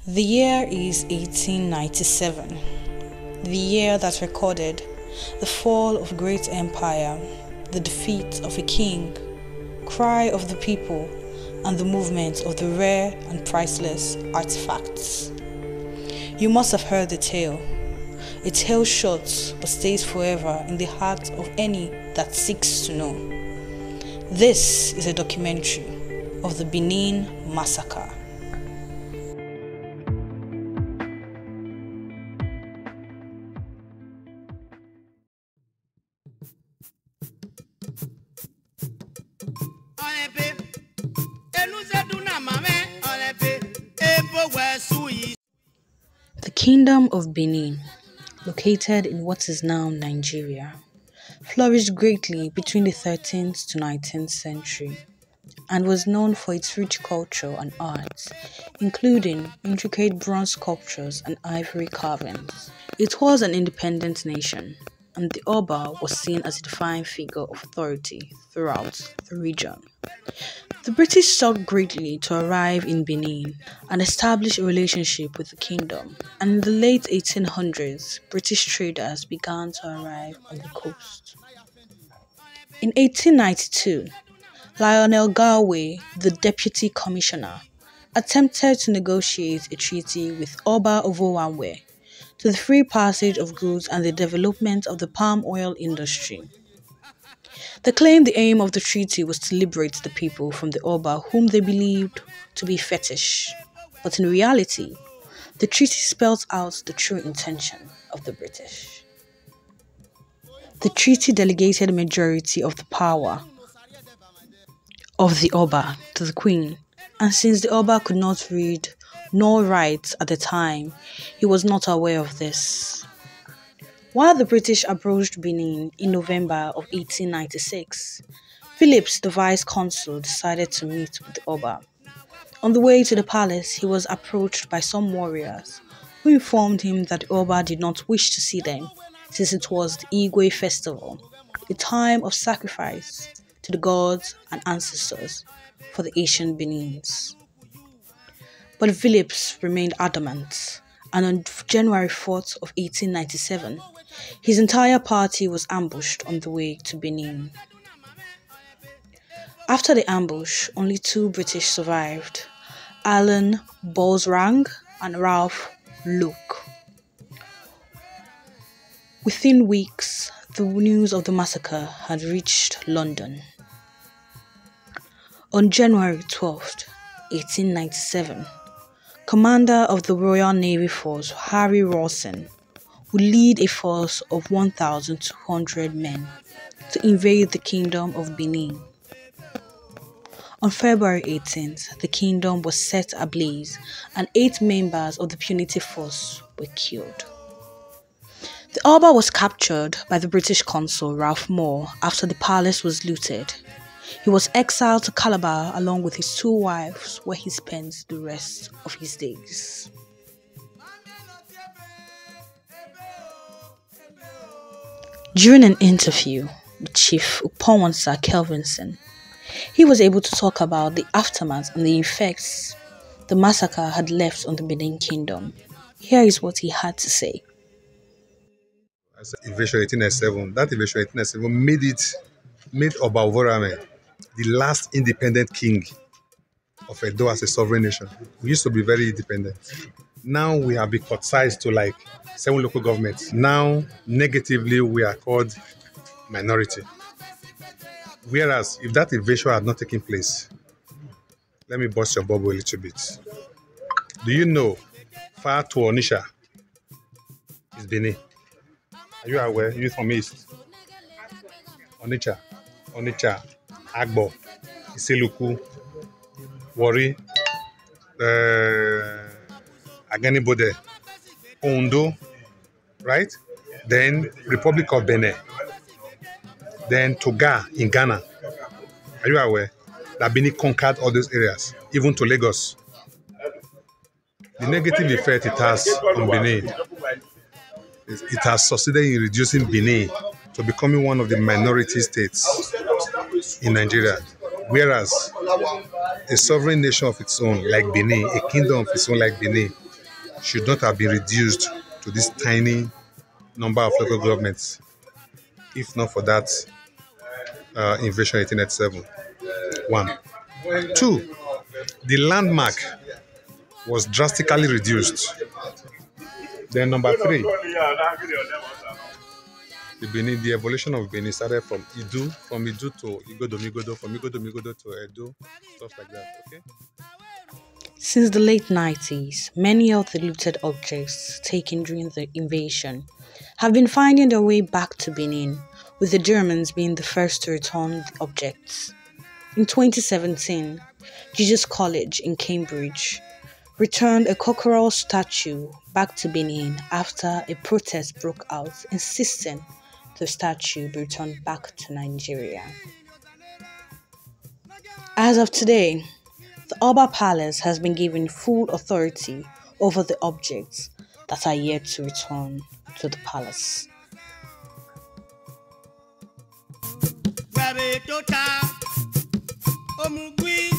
The year is 1897, the year that recorded the fall of a great empire, the defeat of a king, cry of the people, and the movement of the rare and priceless artifacts. You must have heard the tale. A tale short but stays forever in the heart of any that seeks to know. This is a documentary of the Benin Massacre. The Kingdom of Benin, located in what is now Nigeria, flourished greatly between the 13th to 19th century and was known for its rich culture and arts, including intricate bronze sculptures and ivory carvings. It was an independent nation, and the Oba was seen as a defining figure of authority throughout the region. The British sought greatly to arrive in Benin and establish a relationship with the kingdom, and in the late 1800s, British traders began to arrive on the coast. In 1892, Lionel Galway, the deputy commissioner, attempted to negotiate a treaty with Oba Ovonramwen to the free passage of goods and the development of the palm oil industry. They claimed the aim of the treaty was to liberate the people from the Oba whom they believed to be fetish. But in reality, the treaty spelled out the true intention of the British. The treaty delegated a majority of the power of the Oba to the Queen, and since the Oba could not read nor write at the time, he was not aware of this. While the British approached Benin in November of 1896, Phillips, the vice-consul, decided to meet with the Oba. On the way to the palace, he was approached by some warriors who informed him that the Oba did not wish to see them since it was the Igwe festival, a time of sacrifice to the gods and ancestors for the ancient Benins. But Phillips remained adamant, and on January 4th of 1897, his entire party was ambushed on the way to Benin. After the ambush, only 2 British survived, Alan Bosrang and Ralph Luke. Within weeks, the news of the massacre had reached London. On January 12th, 1897, Commander of the Royal Navy Force Harry Rawson would lead a force of 1,200 men to invade the Kingdom of Benin. On February 18th, the kingdom was set ablaze and 8 members of the punitive force were killed. The Oba was captured by the British consul Ralph Moore after the palace was looted. He was exiled to Calabar along with his 2 wives, where he spent the rest of his days. During an interview with Chief Uponwansa Kelvinson, he was able to talk about the aftermath and the effects the massacre had left on the Benin Kingdom. Here is what he had to say. Invasion 1897. That invasion 1897 made Oba Ovonramwen the last independent king of Edo as a sovereign nation. We used to be very independent. Now we have been cut-sized to like 7 local governments. Now, negatively, we are called minority. Whereas, if that invasion had not taken place, let me bust your bubble a little bit. Do you know far to Onitsha is Benin? Are you aware? You're from East. Onitsha, Agbo, Iseluku, Warri, Aganibode, Ondo, right? Then Republic of Benin. Then Toga in Ghana. Are you aware that Benin conquered all those areas, even to Lagos? The negative effect it has on Benin, it has succeeded in reducing Benin to becoming one of the minority states in Nigeria. Whereas a sovereign nation of its own, like Benin, a kingdom of its own, like Benin, should not have been reduced to this tiny number of local governments if not for that invasion 1887. One. Two, the landmark was drastically reduced. Then number three, the evolution of Benin started from Idu to Igodo, from Igodo to Edo, stuff like that. Okay. Since the late 90s, many of the looted objects taken during the invasion have been finding their way back to Benin, with the Germans being the first to return the objects. In 2017, Jesus College in Cambridge returned a cockerel statue back to Benin after a protest broke out insisting the statue be returned back to Nigeria. As of today, the Oba Palace has been given full authority over the objects that are yet to return to the palace. Omugui,